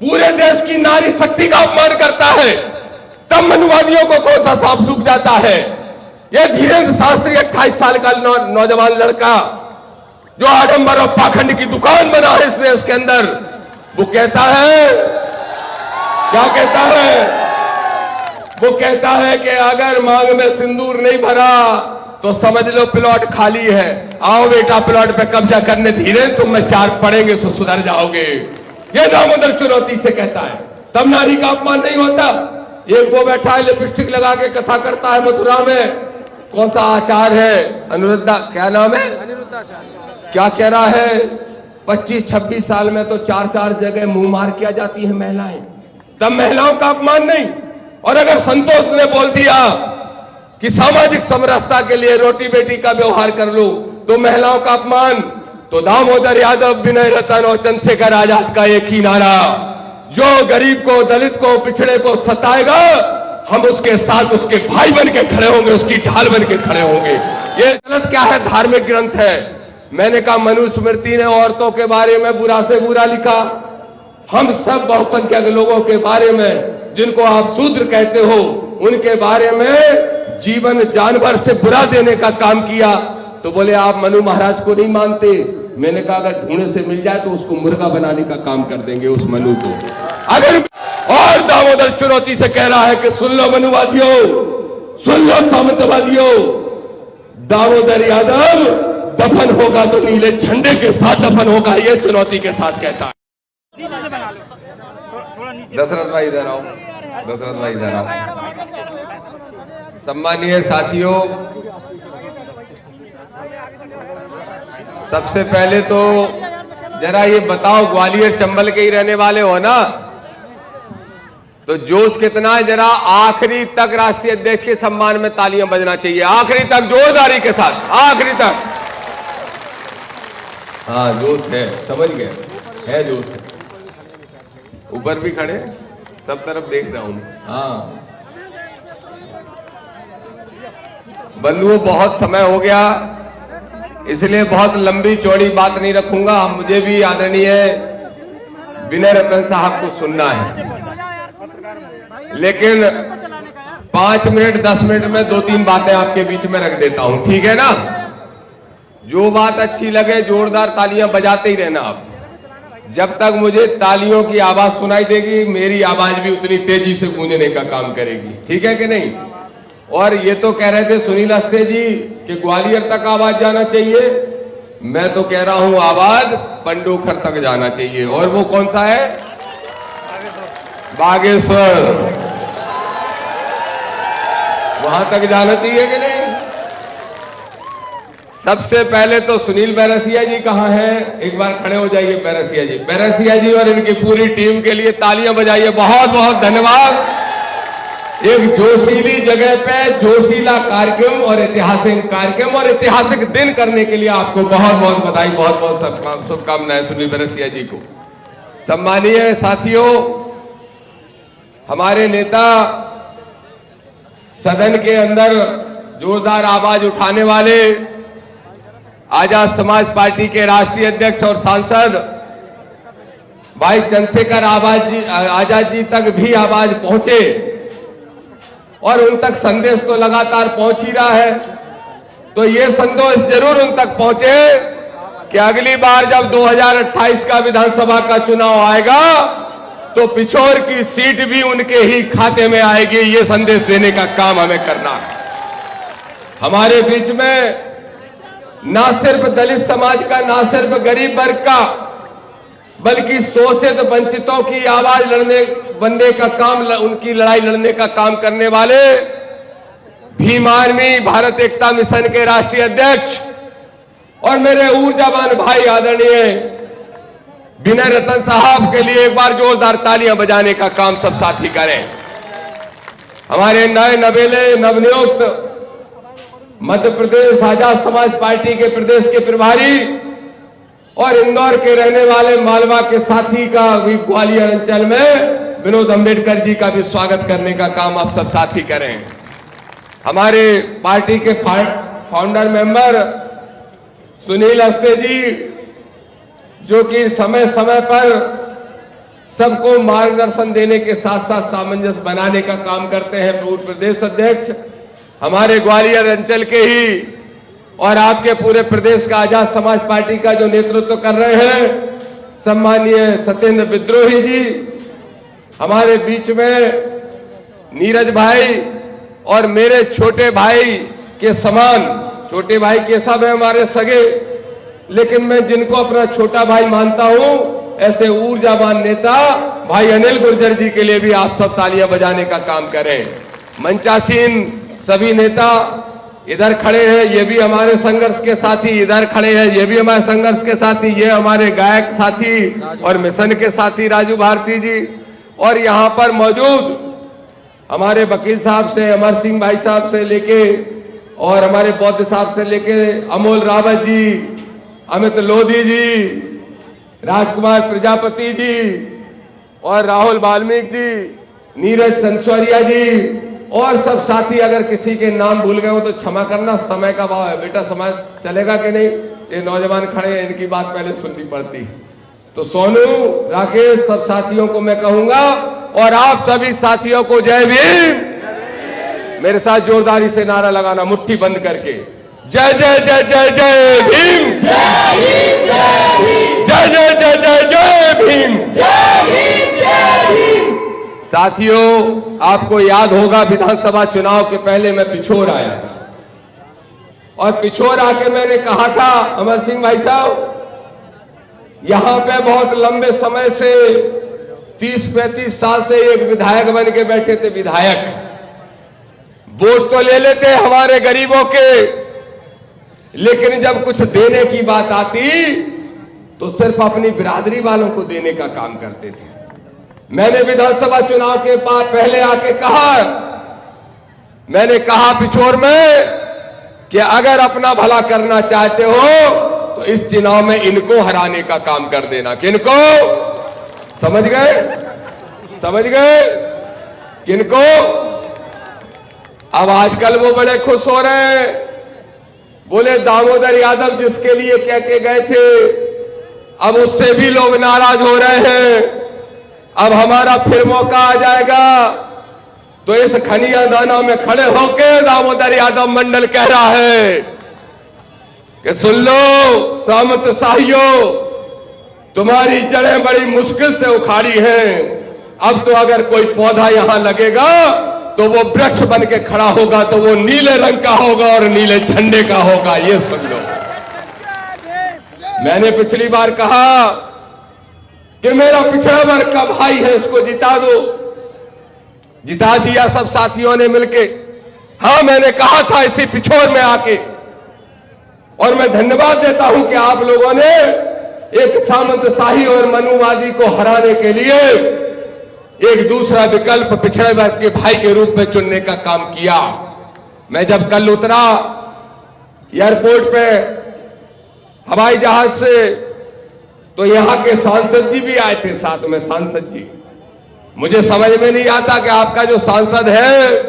पूरे देश की नारी शक्ति का अपमान करता है, तब मनुवादियों को कौन सा सांप सूख जाता है। यह धीरेन्द्र शास्त्री 28 साल का नौजवान लड़का जो आडंबर और पाखंड की दुकान बना है इस देश के अंदर, वो कहता है, क्या कहता है? वो कहता है कि अगर मांग में सिंदूर नहीं भरा तो समझ लो प्लॉट खाली है, आओ बेटा प्लॉट पे कब्जा करने, धीरेन्द्र तुम में चार पड़ेंगे तो सुधर जाओगे। ये दामोदर चुनौती से कहता है, तब नारी का अपमान नहीं होता। एक वो बैठा है लिपस्टिक लगा के कथा करता है मथुरा में, कौन सा आचार है, अनिरुद्धा, क्या नाम है, क्या कह रहा है, 25-26 साल में तो 4-4 जगह मुंह मार किया जाती है महिलाएं, तब महिलाओं का अपमान नहीं। और अगर संतोष ने बोल दिया कि सामाजिक समरसता के लिए रोटी बेटी का व्यवहार कर लो तो महिलाओं का अपमान, तो दामोदर यादव, विनय रतन और चंद्रशेखर आजाद का एक ही नारा, जो गरीब को, दलित को, पिछड़े को सताएगा हम उसके साथ उसके भाई बन के खड़े होंगे, उसकी ढाल बन के खड़े होंगे। ये गलत क्या है, धार्मिक ग्रंथ है। मैंने कहा मनुस्मृति ने औरतों के बारे में बुरा से बुरा लिखा, हम सब बहुसंख्यक लोगों के बारे में जिनको आप शूद्र कहते हो उनके बारे में जीवन जानवर से बुरा देने का काम किया। तो बोले आप मनु महाराज को नहीं मानते। मैंने कहा अगर ढूंढे से मिल जाए तो उसको मुर्गा बनाने का काम कर देंगे उस मनु को। अगर और दामोदर चुनौती से कह रहा है कि सुन लो मनुवादियों, सुन लो सामंतवादियों, दामोदर यादव दफन होगा तो नीले झंडे के साथ दफन होगा, ये चुनौती के साथ कहता है। दशरथ भाई इधर आओ, दशरथ भाई इधर आओ। सम्मानीय साथियों, सबसे पहले तो जरा ये बताओ, ग्वालियर चंबल के ही रहने वाले हो ना, तो जोश कितना है? जरा आखिरी तक राष्ट्रीय अध्यक्ष के सम्मान में तालियां बजना चाहिए, आखिरी तक जोरदारी के साथ, आखिरी तक। हाँ जोश है, समझ गए, है जोश है। ऊपर भी खड़े, सब तरफ देख रहा हूं। हाँ बंधुओं, बहुत समय हो गया, इसलिए बहुत लंबी चौड़ी बात नहीं रखूंगा। मुझे भी आदरणीय विनय रतन साहब को सुनना है, लेकिन 5 मिनट 10 मिनट में 2-3 बातें आपके बीच में रख देता हूं, ठीक है ना? जो बात अच्छी लगे जोरदार तालियां बजाते ही रहना आप। जब तक मुझे तालियों की आवाज सुनाई देगी मेरी आवाज भी उतनी तेजी से गूंजने का काम करेगी, ठीक है कि नहीं? और ये तो कह रहे थे सुनील अस्ते जी कि ग्वालियर तक आवाज जाना चाहिए, मैं तो कह रहा हूं आवाज पंडोखर तक जाना चाहिए। और वो कौन सा है? बागेश्वर, वहां तक जाना चाहिए कि नहीं? सबसे पहले तो सुनील बैरसिया जी कहां हैं? एक बार खड़े हो जाइए बैरसिया जी। बैरसिया जी और इनकी पूरी टीम के लिए तालियां बजाइए, बहुत बहुत धन्यवाद। एक जोशीली जगह पे जोशीला कार्यक्रम और ऐतिहासिक कार्यक्रम और ऐतिहासिक दिन करने के लिए आपको बहुत बहुत बधाई, बहुत बहुत शुभकामनाएं सुनील बैरसिया जी को। सम्मानीय साथियों, हमारे नेता सदन के अंदर जोरदार आवाज उठाने वाले आजाद समाज पार्टी के राष्ट्रीय अध्यक्ष और सांसद भाई चंद्रशेखर आजाद जी तक भी आवाज पहुंचे और उन तक संदेश तो लगातार पहुंच ही रहा है। तो ये संदेश जरूर उन तक पहुंचे कि अगली बार जब 2028 का विधानसभा का चुनाव आएगा तो पिछोर की सीट भी उनके ही खाते में आएगी। ये संदेश देने का काम हमें करना है। हमारे बीच में ना सिर्फ दलित समाज का, ना सिर्फ गरीब वर्ग का, बल्कि शोषित वंचितों की आवाज बनने का काम, उनकी लड़ाई लड़ने का काम करने वाले भीम आर्मी भारत एकता मिशन के राष्ट्रीय अध्यक्ष और मेरे ऊर्जावान भाई आदरणीय विनय रतन साहब के लिए एक बार जोरदार तालियां बजाने का काम सब साथी करें। हमारे नए नवेले नवनियुक्त मध्य प्रदेश आजाद समाज पार्टी के प्रदेश के प्रभारी और इंदौर के रहने वाले मालवा के साथी का भी ग्वालियर अंचल में विनोद अम्बेडकर जी का भी स्वागत करने का काम आप सब साथी करें। हमारे पार्टी के फाउंडर मेंबर सुनील अस्ते जी, जो कि समय समय पर सबको मार्गदर्शन देने के साथ साथ सामंजस्य बनाने का काम करते हैं। पूर्व प्रदेश अध्यक्ष हमारे ग्वालियर अंचल के ही और आपके पूरे प्रदेश का आजाद समाज पार्टी का जो नेतृत्व कर रहे हैं सम्माननीय सत्येंद्र विद्रोही जी, हमारे बीच में नीरज भाई और मेरे छोटे भाई के समान, छोटे भाई के सब है हमारे सगे, लेकिन मैं जिनको अपना छोटा भाई मानता हूं ऐसे ऊर्जावान नेता भाई अनिल गुर्जर जी के लिए भी आप सब तालियां बजाने का काम करें। मंचासीन सभी नेता इधर खड़े हैं, ये भी हमारे संघर्ष के साथी, इधर खड़े हैं, ये भी हमारे संघर्ष के साथी, ये हमारे गायक साथी और मिशन के साथी राजू भारती जी, और यहां पर मौजूद हमारे वकील साहब से, अमर सिंह भाई साहब से लेके और हमारे बौद्ध साहब से लेके अमोल रावत जी, अमित लोधी जी, राजकुमार प्रजापति जी और राहुल वाल्मीकि जी, नीरज संसोरिया जी और सब साथी, अगर किसी के नाम भूल गए हो तो क्षमा करना, समय का भाव है बेटा, समय चलेगा कि नहीं, ये नौजवान खड़े हैं, इनकी बात पहले सुननी पड़ती। तो सोनू, राकेश, सब साथियों को मैं कहूंगा और आप सभी साथियों को जय भीम। मेरे साथ जोरदारी से नारा लगाना मुट्ठी बंद करके, जय जय जय जय जय भीम, जय जय जय जय जय भीम। साथियों, आपको याद होगा विधानसभा चुनाव के पहले मैं पिछोर आया था और पिछोर आके मैंने कहा था, अमर सिंह भाई साहब, यहां पे बहुत लंबे समय से 30-35 साल से एक विधायक बन के बैठे थे। विधायक वोट तो ले लेते हमारे गरीबों के, लेकिन जब कुछ देने की बात आती तो सिर्फ अपनी बिरादरी वालों को देने का काम करते थे। मैंने विधानसभा चुनाव के बाद पहले आके कहा, मैंने कहा पिछोर में कि अगर अपना भला करना चाहते हो तो इस चुनाव में इनको हराने का काम कर देना। किनको? समझ गए? समझ गए? किनको? अब आजकल वो बड़े खुश हो रहे हैं, बोले दामोदर यादव जिसके लिए कह के गए थे अब उससे भी लोग नाराज हो रहे हैं, अब हमारा फिर मौका आ जाएगा। तो इस खनिया दाना में खड़े होकर दामोदर यादव मंडल कह रहा है कि सुन लो सामंत शाहियों, तुम्हारी जड़ें बड़ी मुश्किल से उखाड़ी हैं, अब तो अगर कोई पौधा यहां लगेगा तो वो वृक्ष बन के खड़ा होगा, तो वो नीले रंग का होगा और नीले झंडे का होगा, ये सुन लो। मैंने पिछली बार कहा कि मेरा पिछड़ा वर्ग का भाई है, इसको जिता दो, जिता दिया सब साथियों ने मिलके। हां, मैंने कहा था इसी पिछोर में आके, और मैं धन्यवाद देता हूं कि आप लोगों ने एक सामंतशाही और मनुवादी को हराने के लिए एक दूसरा विकल्प पिछड़े वर्ग के भाई के रूप में चुनने का काम किया। मैं जब कल उतरा एयरपोर्ट पे हवाई जहाज से, तो यहां के सांसद जी भी आए थे साथ में। सांसद जी, मुझे समझ में नहीं आता कि आपका जो सांसद है,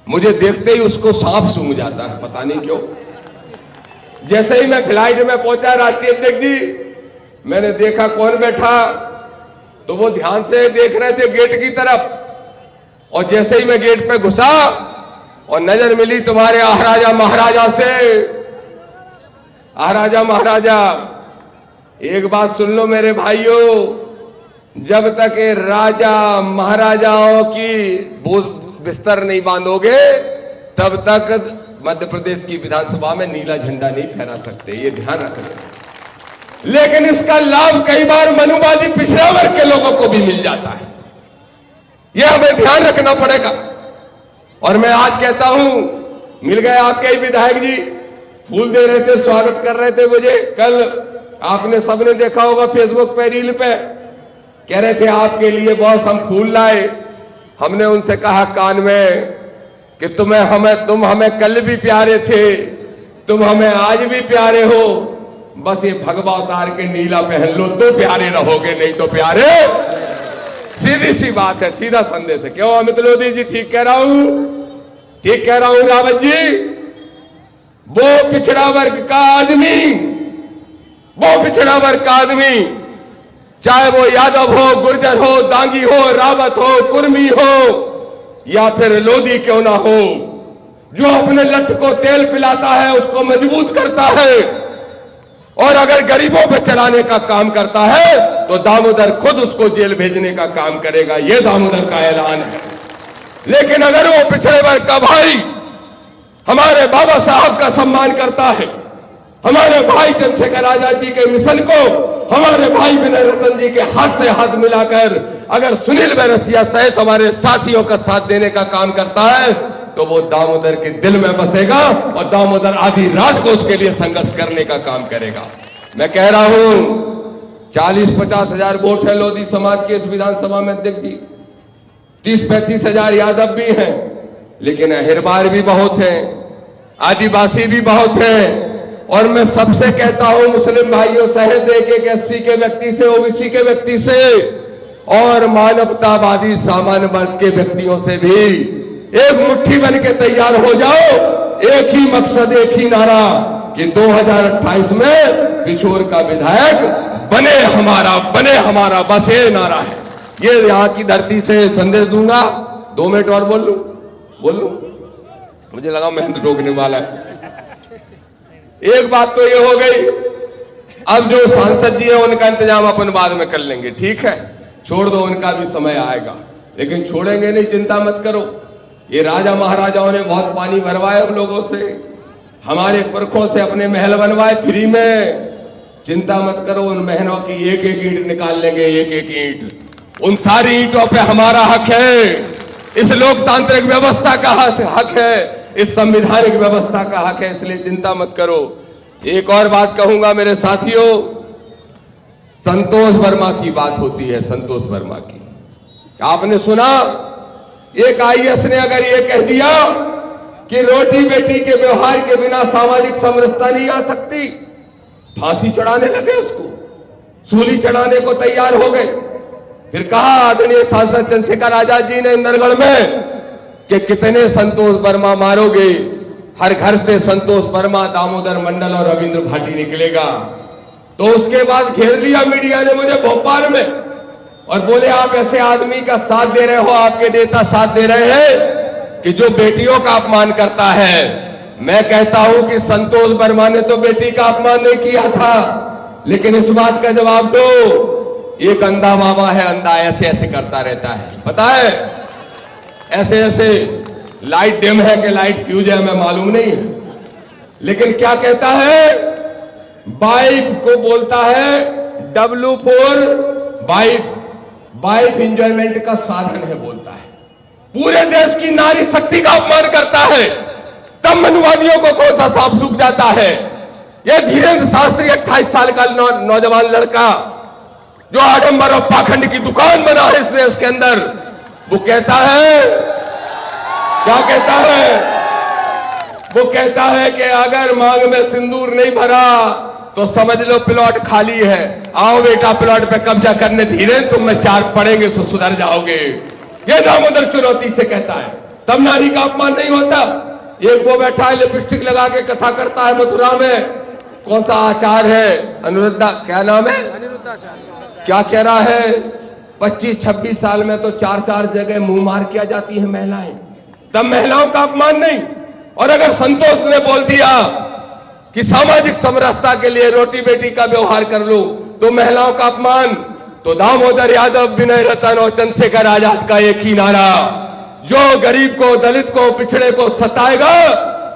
मुझे देखते ही उसको सांप सूंघ जाता है, पता नहीं क्यों। जैसे ही मैं फ्लाइट में पहुंचा, राष्ट्रीय अध्यक्ष जी, मैंने देखा कौन बैठा, तो वो ध्यान से देख रहे थे गेट की तरफ, और जैसे ही मैं गेट पे घुसा और नजर मिली तुम्हारे महाराजा महाराजा से। महाराजा महाराजा, एक बात सुन लो मेरे भाइयों, जब तक ये राजा महाराजाओं की बिस्तर नहीं बांधोगे तब तक मध्य प्रदेश की विधानसभा में नीला झंडा नहीं फहरा सकते, ये ध्यान रखना। लेकिन इसका लाभ कई बार मनुवादी पिछड़ा वर्ग के लोगों को भी मिल जाता है, यह हमें ध्यान रखना पड़ेगा। और मैं आज कहता हूं, मिल गए आपके ही विधायक जी, फूल दे रहे थे, स्वागत कर रहे थे मुझे। कल आपने सबने देखा होगा फेसबुक पे, रील पे, कह रहे थे आपके लिए बॉस हम फूल लाए। हमने उनसे कहा कान में कि तुम हमें कल भी प्यारे थे, तुम हमें आज भी प्यारे हो, बस ये भगवा उतार के नीला पहन लो तो प्यारे रहोगे, नहीं तो प्यारे। सीधी सी बात है, सीधा संदेश है। क्यों अमित लोधी जी, ठीक कह रहा हूं? ठीक कह रहा हूं रावत जी? वो पिछड़ा वर्ग का आदमी, वो पिछड़ा वर्ग का आदमी चाहे वो यादव हो, गुर्जर हो, दांगी हो, रावत हो, कुर्मी हो या फिर लोधी क्यों ना हो, जो अपने लठ को तेल पिलाता है उसको मजबूत करता है और अगर गरीबों पे चलाने का काम करता है तो दामोदर खुद उसको जेल भेजने का काम करेगा। यह दामोदर का ऐलान है। लेकिन अगर वो पिछड़े वर्ग का भाई हमारे बाबा साहब का सम्मान करता है, हमारे भाई चंद्रशेखर आजाद जी के मिशन को हमारे भाई विनय रतन जी के हाथ से हाथ मिलाकर अगर सुनील बैरसिया सहित हमारे साथियों का साथ देने का काम करता है तो वो दामोदर के दिल में बसेगा और दामोदर आधी रात को उसके लिए संघर्ष करने का काम करेगा। मैं कह रहा हूं 40-50 हजार वोट है लोधी समाज के इस विधानसभा में अध्यक्ष जी, 30-35 हजार यादव भी हैं, लेकिन अहिरबार भी बहुत हैं, आदिवासी भी बहुत हैं और मैं सबसे कहता हूं मुस्लिम भाइयों सहित एक एससी के व्यक्ति से, ओबीसी के व्यक्ति से और मानवतावादी सामान्य वर्ग के व्यक्तियों से भी एक मुट्ठी बन के तैयार हो जाओ। एक ही मकसद, एक ही नारा कि 2028 में पिछोर का विधायक बने हमारा, बस ये नारा है। ये यहां की धरती से संदेश दूंगा। 2 मिनट और बोल लूं, मुझे लगा महेंद्र रोकने वाला है। एक बात तो ये हो गई, अब जो सांसद जी है उनका इंतजाम अपन बाद में कर लेंगे, ठीक है, छोड़ दो, उनका भी समय आएगा, लेकिन छोड़ेंगे नहीं, चिंता मत करो। ये राजा महाराजाओं ने बहुत पानी भरवाए हम लोगों से, हमारे पुरखों से अपने महल बनवाए फ्री में, चिंता मत करो, उन महलों की एक एक ईंट निकाल लेंगे, एक एक ईंट। उन सारी ईंटों पे हमारा हक है, इस लोकतांत्रिक व्यवस्था का हक है, इस संवैधानिक व्यवस्था का हक है, इसलिए चिंता मत करो। एक और बात कहूंगा मेरे साथियों, संतोष वर्मा की बात होती है, संतोष वर्मा की आपने सुना, एक आईएएस ने अगर ये कह दिया कि रोटी बेटी के व्यवहार के बिना सामाजिक समरसता नहीं आ सकती, फांसी चढ़ाने लगे, उसको सूली चढ़ाने को तैयार हो गए। फिर कहा आदरणीय सांसद चंद्रशेखर आजाद जी ने इंदरगढ़ में कि कितने संतोष वर्मा मारोगे, हर घर से संतोष वर्मा, दामोदर मंडल और रविंद्र भाटी निकलेगा। तो उसके बाद घेर लिया मीडिया ने मुझे भोपाल में और बोले आप ऐसे आदमी का साथ दे रहे हो, आपके नेता साथ दे रहे हैं कि जो बेटियों का अपमान करता है। मैं कहता हूं कि संतोष वर्मा ने तो बेटी का अपमान नहीं किया था, लेकिन इस बात का जवाब दो, एक अंधा बाबा है, अंधा ऐसे ऐसे करता रहता है, पता है, ऐसे ऐसे लाइट डिम है कि लाइट फ्यूज है, मैं मालूम नहीं है, लेकिन क्या कहता है, वाइफ को बोलता है W4 वाइफ इंजॉयमेंट का साधन है बोलता है, पूरे देश की नारी शक्ति का अपमान करता है, तब मनुवादियों को कौन सा सांप सूख जाता है। यह धीरेन्द्र शास्त्री 28 साल का नौजवान लड़का जो आडंबर और पाखंड की दुकान बना है इस देश के अंदर, वो कहता है, क्या कहता है, वो कहता है कि अगर मांग में सिंदूर नहीं भरा तो समझ लो प्लॉट खाली है, आओ बेटा प्लॉट पे कब्जा करने, धीरे तुम में 4 पड़ेंगे तो सुधर जाओगे। ये दामोदर चुनौती से कहता है, तब नारी का अपमान नहीं होता। एक वो बैठा है लिपस्टिक लगा के कथा करता है मथुरा में, कौन सा आचार है, अनुरुद्धा, क्या नाम है, क्या कह रहा है, 25-26 साल में तो 4-4 जगह मुंह मार किया जाती है महिलाएं, तब महिलाओं का अपमान नहीं। और अगर संतोष ने बोल दिया कि सामाजिक समरसता के लिए रोटी बेटी का व्यवहार कर लो तो महिलाओं का अपमान, तो दामोदर यादव, विनय रतन और चंद्रशेखर आजाद का एक ही नारा, जो गरीब को, दलित को, पिछड़े को सताएगा,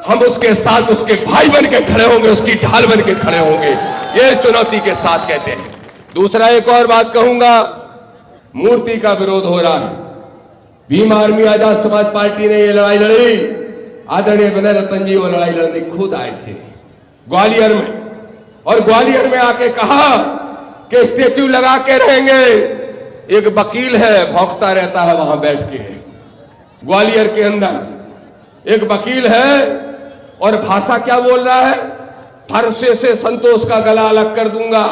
हम उसके साथ उसके भाई बन के खड़े होंगे, उसकी ढाल बन के खड़े होंगे, ये चुनौती के साथ कहते हैं। दूसरा एक और बात कहूंगा, मूर्ति का विरोध हो रहा है, भीम आर्मी आजाद समाज पार्टी ने ये लड़ाई लड़ी, आदरणीय विनय रतन जी वो लड़ाई लड़ने खुद आए थे ग्वालियर में, और ग्वालियर में आके कहा कि स्टेच्यू लगा के रहेंगे। एक वकील है, भौंकता रहता है वहां बैठ के, ग्वालियर के अंदर एक वकील है, और भाषा क्या बोल रहा है, फरसे से संतोष का गला अलग कर दूंगा।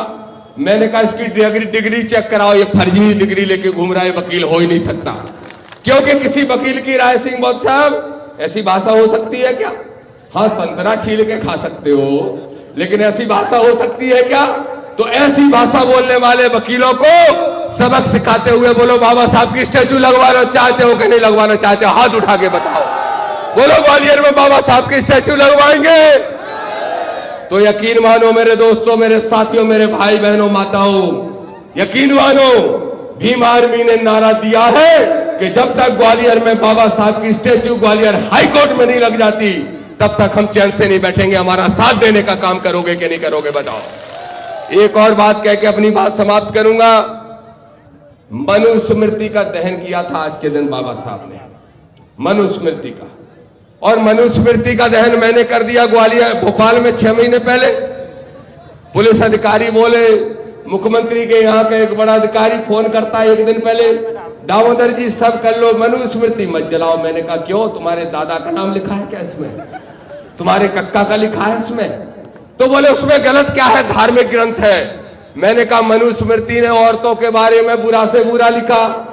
मैंने कहा इसकी डिग्री चेक कराओ, ये फर्जी डिग्री लेके घूम रहा है, वकील हो ही नहीं सकता। क्योंकि किसी वकील की राय सिंह बौद्ध साहब, ऐसी भाषा हो सकती है क्या? हाँ, संतरा छील के खा सकते हो, लेकिन ऐसी भाषा हो सकती है क्या तो ऐसी भाषा बोलने वाले वकीलों को सबक सिखाते हुए बोलो, बाबा साहब की स्टैचू लगवाना चाहते हो कि नहीं लगवाना चाहते हो? हाथ उठा के बताओ। बोलो, ग्वालियर में बाबा साहब की स्टैचू लगवाएंगे? तो यकीन मानो मेरे दोस्तों, मेरे साथियों, मेरे भाई बहनों, माताओं, यकीन मानो भीम आर्मी ने नारा दिया है कि जब तक ग्वालियर में बाबा साहब की स्टैचू ग्वालियर हाईकोर्ट में नहीं लग जाती, तब तक हम चैन से नहीं बैठेंगे। हमारा साथ देने का काम करोगे कि नहीं करोगे बताओ। एक और बात कह के अपनी बात समाप्त करूंगा। मनुस्मृति का दहन किया था आज के दिन बाबा साहब ने, मनुस्मृति का, और मनुस्मृति का दहन मैंने कर दिया ग्वालियर भोपाल में 6 महीने पहले। पुलिस अधिकारी बोले, मुख्यमंत्री के यहाँ का एक बड़ा अधिकारी फोन करता है एक दिन पहले, दामोदर जी सब कर लो, मनुस्मृति मत जलाओ। मैंने कहा क्यों, तुम्हारे दादा का नाम लिखा है क्या इसमें? तुम्हारे कक्का का लिखा है इसमें? तो बोले उसमें गलत क्या है, धार्मिक ग्रंथ है। मैंने कहा मनुस्मृति ने औरतों के बारे में बुरा से बुरा लिखा।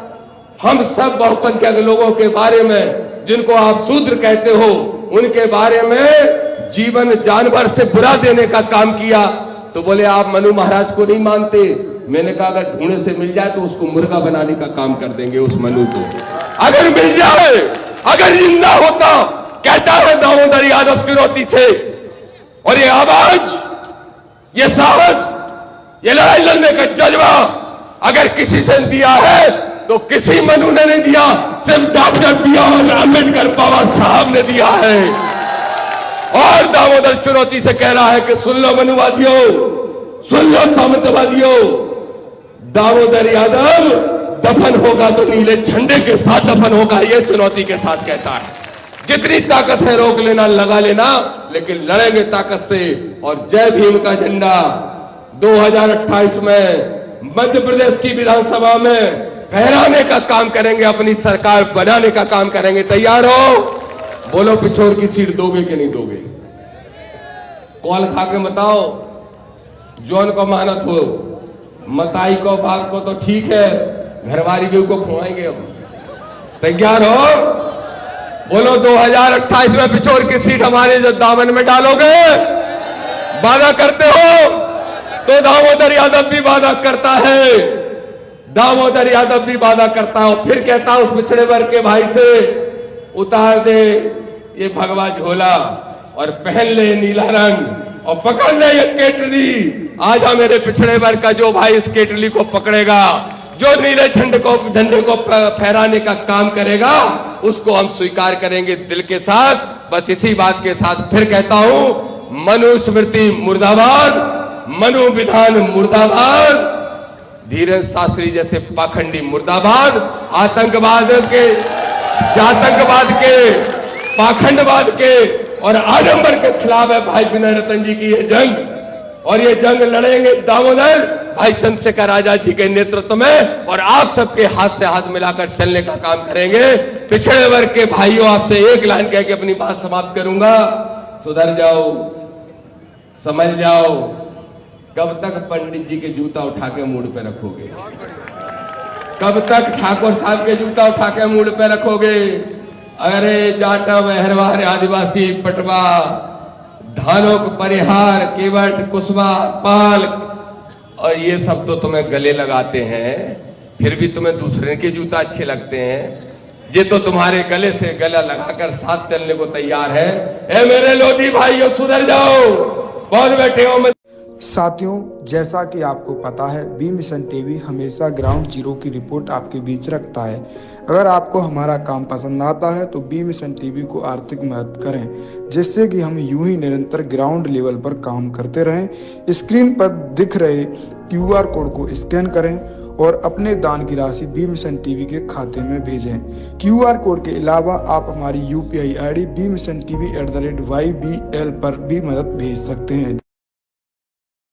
हम सब बहुसंख्यक लोगों के बारे में, जिनको आप शूद्र कहते हो, उनके बारे में जीवन जानवर से बुरा देने का काम किया। तो बोले आप मनु महाराज को नहीं मानते? मैंने कहा अगर ढूंढे से मिल जाए तो उसको मुर्गा बनाने का काम कर देंगे उस मनु को, अगर मिल जाए, अगर जिंदा होता। कहता है दामोदर यादव चुनौती से, और ये आवाज, ये साहस, ये लड़ाई लड़ने का जज्बा अगर किसी से दिया है तो किसी मनु ने नहीं दिया, सिर्फ डॉक्टर बी.आर. अम्बेडकर बाबा साहब ने दिया है। और दामोदर चुनौती से कह रहा है कि सुन लो मनुवादियों, सुन लो सामंतवादियों, दामोदर यादव दफन होगा तो नीले झंडे के साथ दफन होगा, ये चुनौती के साथ कहता है। जितनी ताकत है रोक लेना, लगा लेना, लेकिन लड़ेंगे ताकत से। और जय भीम का झंडा 2028 में मध्य प्रदेश की विधानसभा में फहराने का काम करेंगे, अपनी सरकार बनाने का काम करेंगे। तैयार हो? बोलो, पिछोर की सीट दोगे कि नहीं दोगे? कॉल खा के बताओ, जौन को मानत हो, मताई को, बाप को तो ठीक है, घरवारी के को खुआएंगे हम। तैयार हो? बोलो 2028 में पिछोर की सीट हमारे जो दामन में डालोगे? वादा करते हो? तो दामोदर यादव भी वादा करता है, दामोदर यादव भी वादा करता है। फिर कहता है उस पिछड़े वर्ग के भाई से, उतार दे ये भगवा झोला और पहन ले नीला रंग और पकड़ ले ये केटली। आजा मेरे पिछड़े वर्ग का जो भाई इस केटली को पकड़ेगा, जो नीले झंडे को फहराने का काम करेगा, उसको हम स्वीकार करेंगे दिल के साथ। बस इसी बात के साथ फिर कहता हूं, मनुस्मृति मुर्दाबाद, मनु विधान मुर्दाबाद, धीरेन्द्र शास्त्री जैसे पाखंडी मुर्दाबाद, आतंकवाद के, जातंकवाद के, पाखंडवाद के और आडंबर के खिलाफ है भाई विनय रतन जी की ये जंग। और ये जंग लड़ेंगे दामोदर भाई चंद्रशेखर आजाद जी के नेतृत्व में, और आप सबके हाथ से हाथ मिलाकर चलने का काम करेंगे। पिछड़े वर्ग के भाइयों, आपसे एक लाइन कह के अपनी बात समाप्त करूंगा, सुधर जाओ, समझ जाओ। कब तक पंडित जी के जूता उठा के मूड पे रखोगे? कब तक ठाकुर साहब के जूता उठा के मूड पे रखोगे? अरे जाटा महरवार आदिवासी पटवा, धानोक परिहार, केवट, कुशवा, पाल, और ये सब तो तुम्हें गले लगाते हैं, फिर भी तुम्हें दूसरे के जूता अच्छे लगते हैं। ये तो तुम्हारे गले से गला लगाकर साथ चलने को तैयार है। ए मेरे लोधी भाइयों, सुधर जाओ, बहुत बैठे हो। साथियों, जैसा कि आपको पता है, बी मिशन टीवी हमेशा ग्राउंड जीरो की रिपोर्ट आपके बीच रखता है। अगर आपको हमारा काम पसंद आता है तो बी मिशन टीवी को आर्थिक मदद करें, जिससे कि हम यूं ही निरंतर ग्राउंड लेवल पर काम करते रहें। स्क्रीन पर दिख रहे QR कोड को स्कैन करें और अपने दान की राशि बी मिशन टीवी के खाते में भेजें। QR कोड के अलावा आप हमारी UPI ID bmissiontv@ybl पर भी मदद भेज सकते हैं।